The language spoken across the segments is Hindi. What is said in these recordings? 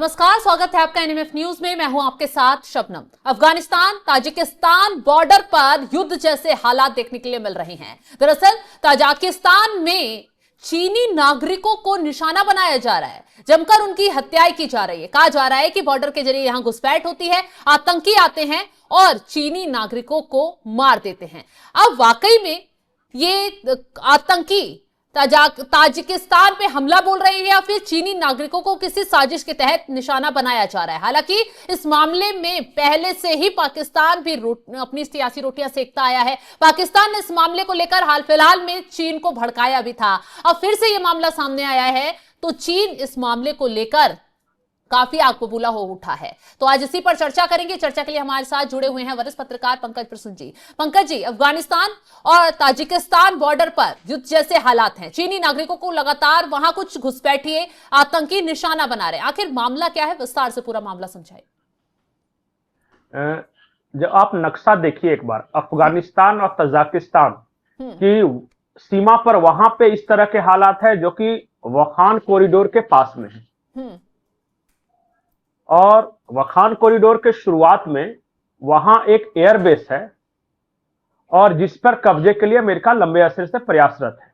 नमस्कार, स्वागत है आपका एनएमएफ न्यूज में। मैं हूं आपके साथ शबनम। अफगानिस्तान ताजिकिस्तान बॉर्डर पर युद्ध जैसे हालात देखने के लिए मिल रहे हैं। दरअसल ताजिकिस्तान में चीनी नागरिकों को निशाना बनाया जा रहा है, जमकर उनकी हत्याएं की जा रही है। कहा जा रहा है कि बॉर्डर के जरिए यहां घुसपैठ होती है, आतंकी आते हैं और चीनी नागरिकों को मार देते हैं। अब वाकई में ये आतंकी ताजिकिस्तान पे हमला बोल रहे हैं या फिर चीनी नागरिकों को किसी साजिश के तहत निशाना बनाया जा रहा है। हालांकि इस मामले में पहले से ही पाकिस्तान भी अपनी सियासी रोटियां सेकता आया है। पाकिस्तान ने इस मामले को लेकर हाल फिलहाल में चीन को भड़काया भी था। अब फिर से यह मामला सामने आया है तो चीन इस मामले को लेकर काफी आग बबूला हो उठा है। तो आज इसी पर चर्चा करेंगे। चर्चा के लिए हमारे साथ जुड़े हुए हैं वरिष्ठ पत्रकार पंकज प्रसून जी। पंकज जी, अफगानिस्तान और ताजिकिस्तान बॉर्डर पर युद्ध जैसे हालात हैं, चीनी नागरिकों को लगातार वहां कुछ घुसपैठिए आतंकी निशाना बना रहे हैं। आखिर मामला क्या है, विस्तार से पूरा मामला समझाइए। जब आप नक्शा देखिए एक बार, अफगानिस्तान और तजाकिस्तान की सीमा पर वहां पे इस तरह के हालात है जो कि वखान कॉरिडोर के पास में है। और वखान कॉरिडोर के शुरुआत में वहां एक एयरबेस है और जिस पर कब्जे के लिए अमेरिका लंबे अरसे से प्रयासरत है।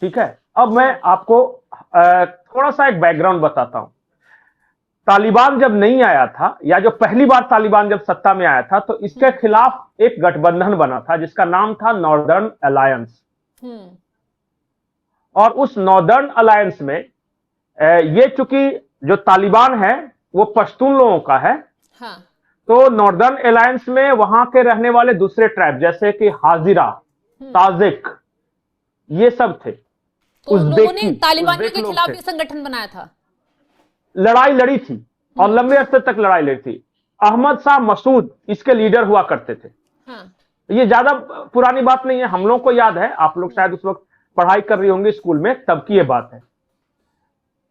ठीक है, अब मैं आपको थोड़ा सा एक बैकग्राउंड बताता हूं। तालिबान जब नहीं आया था, या जो पहली बार तालिबान जब सत्ता में आया था, तो इसके खिलाफ एक गठबंधन बना था जिसका नाम था नॉर्दर्न अलायंस। और उस नॉर्दर्न अलायंस में ये चूंकि जो तालिबान है वो पश्तून लोगों का है। हाँ। तो नॉर्दर्न अलायंस में वहां के रहने वाले दूसरे ट्राइब जैसे कि हाजिरा, ताजिक, ये सब थे। तो लोगों ने तालिबानियों के खिलाफ ये संगठन बनाया था, लड़ाई लड़ी थी और लंबे अरसे तक लड़ाई लड़ी थी। अहमद शाह मसूद इसके लीडर हुआ करते थे। हाँ। ये ज्यादा पुरानी बात नहीं है, हम लोग को याद है। आप लोग शायद उस वक्त पढ़ाई कर रही होंगी स्कूल में, तब की ये बात है।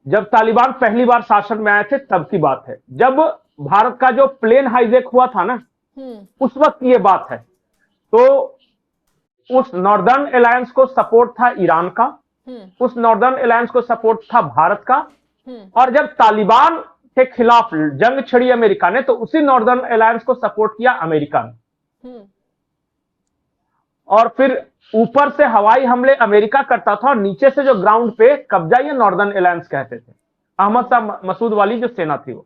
जब तालिबान पहली बार शासन में आए थे तब की बात है, जब भारत का जो प्लेन हाईजैक हुआ था ना, उस वक्त ये बात है। तो उस नॉर्दर्न अलायंस को सपोर्ट था ईरान का, उस नॉर्दर्न अलायंस को सपोर्ट था भारत का। और जब तालिबान के खिलाफ जंग छिड़ी अमेरिका ने, तो उसी नॉर्दर्न अलायंस को सपोर्ट किया अमेरिका ने। और फिर ऊपर से हवाई हमले अमेरिका करता था और नीचे से जो ग्राउंड पे कब्जा ये नॉर्दर्न अलायंस कहते थे, अहमद शाह मसूद वाली जो सेना थी वो।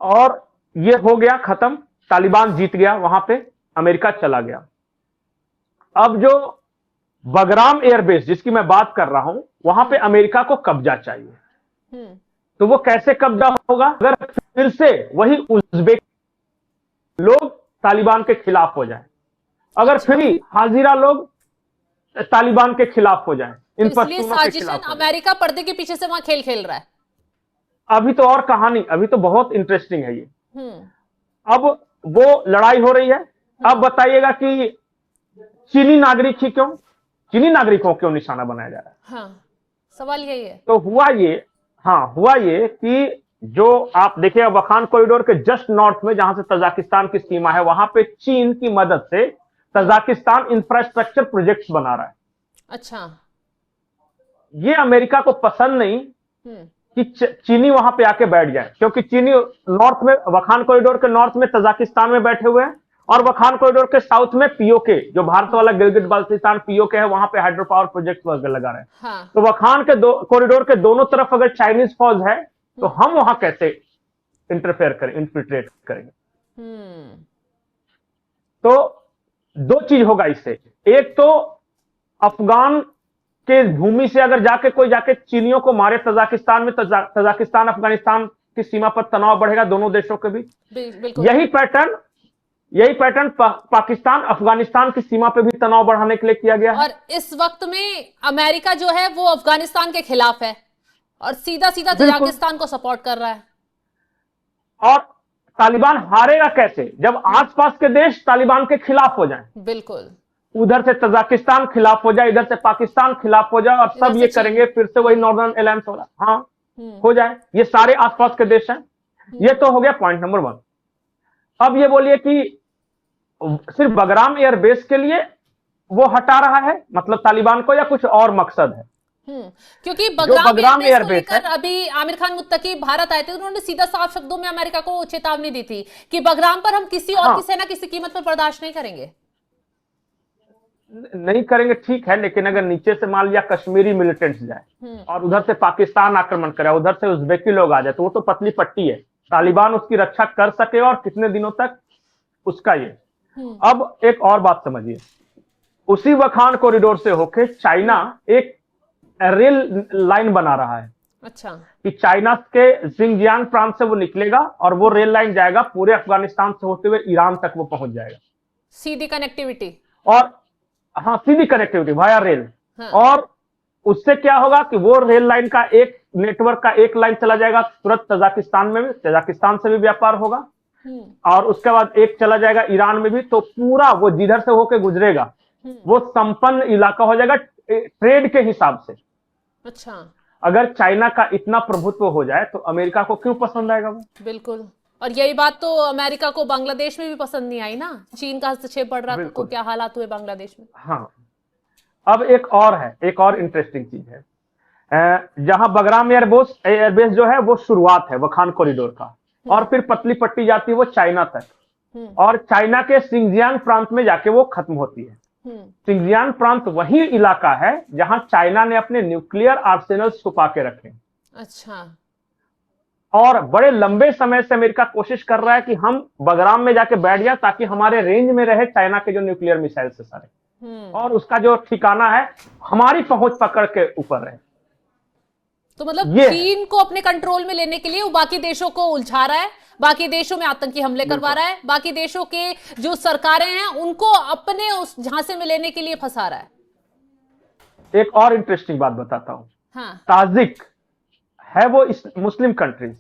और ये हो गया खत्म, तालिबान जीत गया, वहां पे अमेरिका चला गया। अब जो बगराम एयरबेस जिसकी मैं बात कर रहा हूं, वहां पे अमेरिका को कब्जा चाहिए। तो वो कैसे कब्जा होगा? अगर फिर से वही उज़्बेक लोग तालिबान के खिलाफ हो जाए, अगर फिर हाजिरा लोग तालिबान के खिलाफ हो जाएं, इन पश्तूनों के खिलाफ। अमेरिका पर्दे के पीछे से वहां खेल खेल रहा है। अभी तो और कहानी, अभी तो बहुत इंटरेस्टिंग है ये। अब वो लड़ाई हो रही है। अब बताइएगा कि चीनी नागरिक ही क्यों, चीनी नागरिकों क्यों निशाना बनाया जा रहा है? हाँ, सवाल यही है। तो हुआ ये कि जो आप देखिए वखान कॉरिडोर के जस्ट नॉर्थ में जहां से तजाकिस्तान की सीमा है, वहां पे चीन की मदद से तजाकिस्तान इंफ्रास्ट्रक्चर प्रोजेक्ट्स बना रहा है। अच्छा, ये अमेरिका को पसंद नहीं कि चीनी वहां पे आके बैठ जाए, क्योंकि चीनी नॉर्थ में, वखान कॉरिडोर के नॉर्थ में तजाकिस्तान में बैठे हुए हैं और वखान कॉरिडोर के साउथ में पीओके, जो भारत वाला गिलगिट बाल्टिस्तान पीओके है, वहां पे हाइड्रो पावर प्रोजेक्ट वगैरह लगा रहे हैं। हाँ। तो वखान के कॉरिडोर के दोनों तरफ अगर चाइनीज फौज है तो हम वहां कैसे इंटरफेयर करें, इन्फिल्ट्रेट करेंगे? तो दो चीज होगा इससे। एक तो अफगान के भूमि से अगर जाके चीनियों को मारे तजाकिस्तान में, तजाकिस्तान अफगानिस्तान की सीमा पर तनाव बढ़ेगा दोनों देशों के बीच। यही पैटर्न पाकिस्तान अफगानिस्तान की सीमा पे भी तनाव बढ़ाने के लिए किया गया है। और इस वक्त में अमेरिका जो है वो अफगानिस्तान के खिलाफ है और सीधा तजाकिस्तान को सपोर्ट कर रहा है। और तालिबान हारेगा कैसे? जब आसपास के देश तालिबान के खिलाफ हो जाएं। बिल्कुल, उधर से तजाकिस्तान खिलाफ हो जाए, इधर से पाकिस्तान खिलाफ हो जाए, और सब ये करेंगे, फिर से वही नॉर्दर्न अलायंस होगा। हाँ, हो जाए। ये सारे आसपास के देश हैं। ये तो हो गया पॉइंट नंबर 1। अब ये बोलिए कि सिर्फ बगराम एयरबेस के लिए वो हटा रहा है, मतलब तालिबान को, या कुछ और मकसद है? क्योंकि बगराम एयरबेस को है, लेकर अभी आमिर खान मुत्तकी भारत आए थे, उन्होंने सीधा साफ शब्दों में अमेरिका को चेतावनी दी थी कि बगराम पर हम किसी और की सेना किसी कीमत पर बर्दाश्त नहीं करेंगे। नहीं करेंगे, ठीक है, लेकिन अगर नीचे से मान लिया कश्मीरी मिलिटेंट्स जाए और उधर से पाकिस्तान आक्रमण करे, उधर से उज्बेकी लोग आ जाए, तो वो तो पतली पट्टी है, तालिबान उसकी रक्षा कर सके और कितने दिनों तक, उसका ये। अब एक और बात समझिए, उसी वखान कॉरिडोर से होके चाइना एक रेल लाइन बना रहा है। अच्छा। कि चाइना के जिंगजियांग प्रांत से वो निकलेगा और वो रेल लाइन जाएगा पूरे अफगानिस्तान से होते हुए ईरान तक वो पहुंच जाएगा, सीधी कनेक्टिविटी। और हाँ, सीधी कनेक्टिविटी वाया रेल। हाँ। और उससे क्या होगा कि वो रेल लाइन का एक नेटवर्क का एक लाइन चला जाएगा तुरंत तजाकिस्तान में भी, तजाकिस्तान से भी व्यापार होगा, और उसके बाद एक चला जाएगा ईरान में भी, तो पूरा वो जिधर से होके गुजरेगा वो संपन्न इलाका हो जाएगा ट्रेड के हिसाब से। अच्छा। अगर चाइना का इतना प्रभुत्व हो जाए तो अमेरिका को क्यों पसंद आएगा वो? बिल्कुल, और यही बात तो अमेरिका को बांग्लादेश में भी पसंद नहीं आई ना, चीन का हस्तक्षेप बढ़ रहा था तो क्या हालात हुए बांग्लादेश में। हाँ, अब एक और है, एक और इंटरेस्टिंग चीज है, जहां बगराम एयरबेस जो है वो शुरुआत है वखान कॉरिडोर का, और फिर पतली पट्टी जाती है वो चाइना तक, और चाइना के सिंगजियांग प्रांत में जाके वो खत्म होती है। सिंगजियांग प्रांत वही इलाका है जहां चाइना ने अपने न्यूक्लियर आर्सेनल छुपा के रखे। अच्छा। और बड़े लंबे समय से अमेरिका कोशिश कर रहा है कि हम बगराम में जाके बैठ जाए ताकि हमारे रेंज में रहे चाइना के जो न्यूक्लियर मिसाइल से सारे, और उसका जो ठिकाना है हमारी पहुंच पकड़ के ऊपर रहे। तो मतलब चीन को अपने कंट्रोल में लेने के लिए वो बाकी देशों को उलझा रहा है, बाकी देशों में आतंकी हमले करवा रहा है, बाकी देशों के जो सरकारें हैं उनको अपने उस झांसे में लेने के लिए फंसा रहा है। एक और इंटरेस्टिंग बात बताता हूं। हाँ। ताजिक है वो इस मुस्लिम कंट्रीज,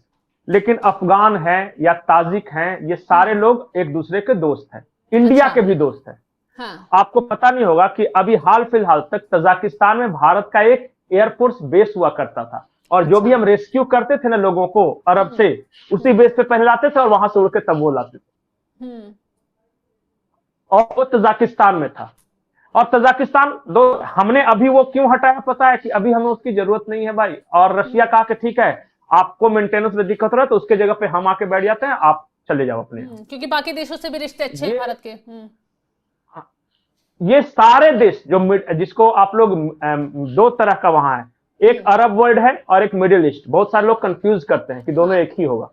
लेकिन अफगान है या ताजिक हैं, ये सारे लोग एक दूसरे के दोस्त हैं, इंडिया के भी दोस्त हैं। हाँ। आपको पता नहीं होगा कि अभी हाल फिलहाल तक तजाकिस्तान में भारत का एक एयरफोर्स बेस हुआ करता था, और जो भी हम रेस्क्यू करते थे ना लोगों को अरब से, उसी बेस पे पहले लाते थे और वहां से उड़ के तब वो लाते थे, और वो तजाकिस्तान में था। और तजाकिस्तान हमने अभी वो क्यों हटाया पता है? कि अभी हमें उसकी जरूरत नहीं है भाई, और रशिया कहा कि ठीक है आपको मेंटेनेंस में दिक्कत हो रहा है तो उसके जगह पे हम आके बैठ जाते हैं, आप चले जाओ अपने। क्योंकि बाकी देशों से भी रिश्ते अच्छे हैं भारत के। ये सारे देश जो जिसको आप लोग दो तरह का वहां है, एक अरब वर्ल्ड है और एक मिडिल ईस्ट। बहुत सारे लोग कंफ्यूज करते हैं कि दोनों एक ही होगा,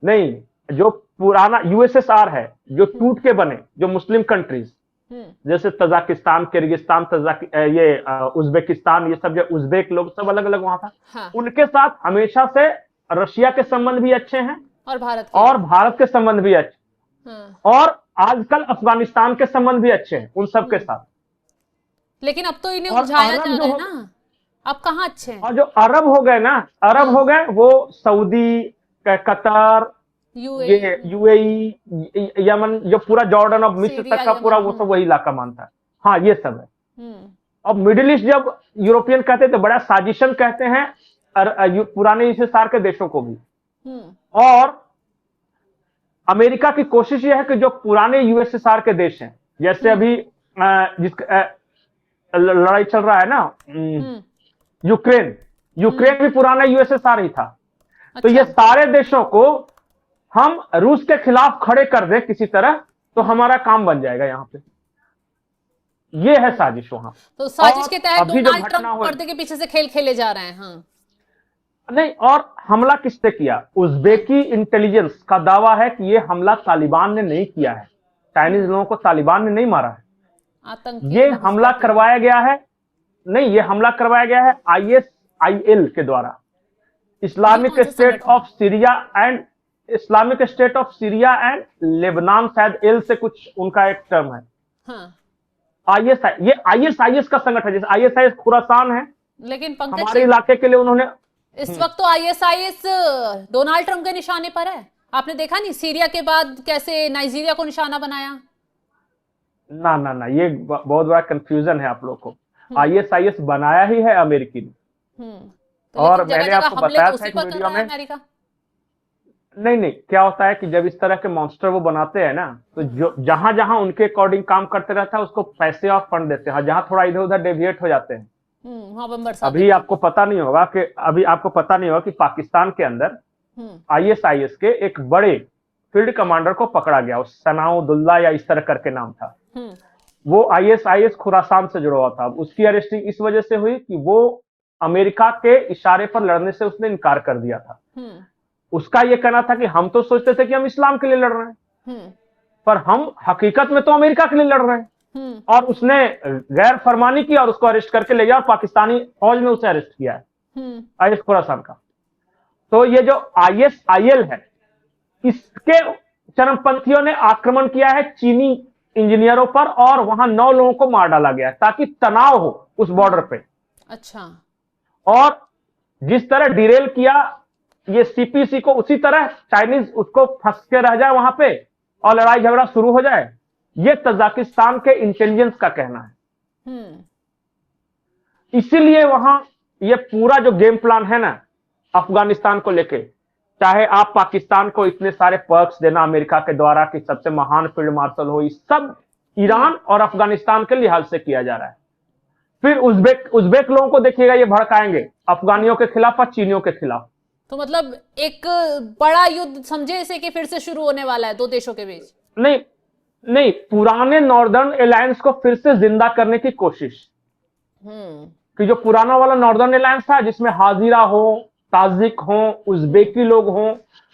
नहीं। जो पुराना यूएसएसआर है, जो टूट के बने जो मुस्लिम कंट्रीज जैसे तजाकिस्तान, किर्गिस्तान, ये उज्बेकिस्तान, ये सब जो उज्बेक लोग सब अलग अलग वहां था। हाँ। उनके साथ हमेशा से रशिया के संबंध भी अच्छे हैं और भारत के संबंध भी अच्छे। हाँ। और आजकल अफगानिस्तान के संबंध भी अच्छे हैं उन सब के साथ। लेकिन अब तो इन्हें उलझाया जा रहा है ना, अब कहाँ अच्छे हैं। और जो अरब हो गए ना, अरब हो गए वो सऊदी, कतर, ये यूएई, यमन, जो पूरा जॉर्डन और मिस्र तक का पूरा वो सब वही इलाका मानता है। हाँ, ये सब है। अब मिडिल ईस्ट जब यूरोपियन कहते तो बड़ा साजिशन कहते हैं पुराने यूएसएसआर के देशों को भी। और अमेरिका की कोशिश यह है कि जो पुराने यूएसएसआर के देश हैं, जैसे अभी जिसका लड़ाई चल रहा है ना, यूक्रेन भी पुराना यूएसएसआर ही था। अच्छा। तो ये सारे देशों को हम रूस के खिलाफ खड़े कर दे किसी तरह तो हमारा काम बन जाएगा यहाँ पे। ये है साजिश वहां। तो साजिश के तहत डोनाल्ड ट्रंप पर्दे के पीछे से खेल खेले जा रहे हैं। हाँ। नहीं, और हमला किसने किया? उज्बेकी इंटेलिजेंस का दावा है कि ये हमला तालिबान ने नहीं किया है, चाइनीज लोगों को तालिबान ने नहीं मारा है, ये हमला करवाया गया है। नहीं, ये हमला करवाया गया है ISIL के द्वारा, Islamic state of Syria and Lebanon, शायद एल से कुछ उनका एक टर्म है। हाँ। ये ISIS का संगठन है, जैसे ISIS खुरासान है, लेकिन हमारे इलाके के लिए उन्होंने इस वक्त तो ISIS डोनाल्ड ट्रंप के निशाने पर है। आपने देखा नहीं सीरिया के बाद कैसे नाइजीरिया को निशाना बनाया? ना, ये बहुत बड़ा कंफ्यूजन है आप लोग को। ISIS बनाया ही है अमेरिकी ने। तो और मैंने आपको बताया था एक वीडियो में। नहीं, क्या होता है कि जब इस तरह के मॉन्स्टर वो बनाते हैं ना, तो जो जहां जहां उनके अकॉर्डिंग काम करते रहता है उसको पैसे और फंड देते हैं, जहां थोड़ा इधर उधर डेविएट हो जाते हैं नवंबर 7। अभी आपको पता नहीं होगा कि पाकिस्तान के अंदर ISIS के एक बड़े फील्ड कमांडर को पकड़ा गया, उस सनाउद्दौला या इस तरह करके नाम था। वो ISIS खुरासान से जुड़ा हुआ था। उसकी अरेस्टिंग इस वजह से हुई कि वो अमेरिका के इशारे पर लड़ने से उसने इनकार कर दिया था। उसका ये कहना था कि हम तो सोचते थे कि हम इस्लाम के लिए लड़ रहे हैं, पर हम हकीकत में तो अमेरिका के लिए लड़ रहे हैं। और उसने गैर फरमानी की और उसको अरेस्ट करके ले गया और पाकिस्तानी फौज में उसे अरेस्ट किया है, IS खुरासान का। तो ये जो ISIL है, इसके चरमपंथियों ने आक्रमण किया है चीनी इंजीनियरों पर और वहां 9 लोगों को मार डाला गया ताकि तनाव हो उस बॉर्डर पे। अच्छा। और जिस तरह डिरेल किया ये CPC को, उसी तरह चाइनीज उसको फंस के रह जाए वहां पे और लड़ाई झगड़ा शुरू हो जाए, ये तजाकिस्तान के इंटेलिजेंस का कहना है। इसीलिए वहां ये पूरा जो गेम प्लान है ना अफगानिस्तान को लेके, चाहे आप पाकिस्तान को इतने सारे पर्क्स देना अमेरिका के द्वारा कि सबसे महान फील्ड मार्शल हो, सब ईरान और अफगानिस्तान के लिहाज से किया जा रहा है। फिर उज्बेक लोगों को देखिएगा, ये भड़काएंगे अफगानियों के खिलाफ और चीनियों के खिलाफ। तो मतलब एक बड़ा युद्ध समझे इसे कि फिर से शुरू होने वाला है दो देशों के बीच? नहीं, पुराने नॉर्दर्न अलायंस को फिर से जिंदा करने की कोशिश। कि जो पुराना वाला नॉर्दर्न अलायंस था जिसमें हाजिरा हो, ताजिक हो, उज्बेकी लोग हो,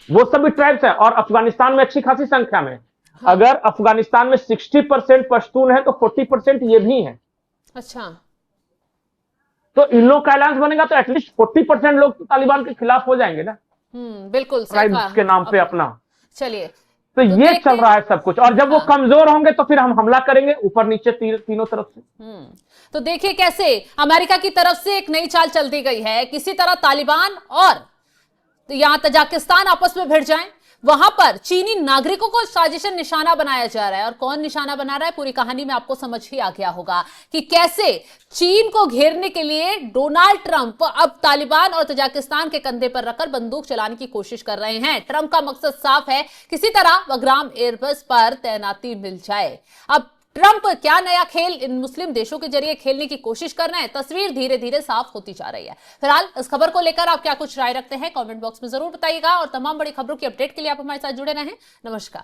वो सभी ट्राइब्स हैं और अफगानिस्तान में अच्छी खासी संख्या में। अगर अफगानिस्तान में 60% पश्तून है तो 40% ये भी हैं। अच्छा। तो इन लोग का अलायंस बनेगा तो एटलीस्ट 40% लोग तो तालिबान के खिलाफ हो जाएंगे ना। बिल्कुल ट्राइब्स के नाम पे अपना। चलिए, तो ये चल रहा है सब कुछ, और जब वो कमजोर होंगे तो फिर हम हमला करेंगे ऊपर नीचे तीनों तरफ से। तो देखिए कैसे अमेरिका की तरफ से एक नई चाल चल दी गई है, किसी तरह तालिबान और यहां तजाकिस्तान आपस में भिड़ जाएं, वहां पर चीनी नागरिकों को साजिशन निशाना बनाया जा रहा है। और कौन निशाना बना रहा है, पूरी कहानी में आपको समझ ही आ गया होगा कि कैसे चीन को घेरने के लिए डोनाल्ड ट्रंप अब तालिबान और तजाकिस्तान के कंधे पर रखकर बंदूक चलाने की कोशिश कर रहे हैं। ट्रंप का मकसद साफ है, किसी तरह वग्राम एयरबेस पर तैनाती मिल जाए। अब ट्रंप क्या नया खेल इन मुस्लिम देशों के जरिए खेलने की कोशिश कर रहे हैं, तस्वीर धीरे धीरे साफ होती जा रही है। फिलहाल इस खबर को लेकर आप क्या कुछ राय रखते हैं, कमेंट बॉक्स में जरूर बताइएगा और तमाम बड़ी खबरों की अपडेट के लिए आप हमारे साथ जुड़े रहें। नमस्कार।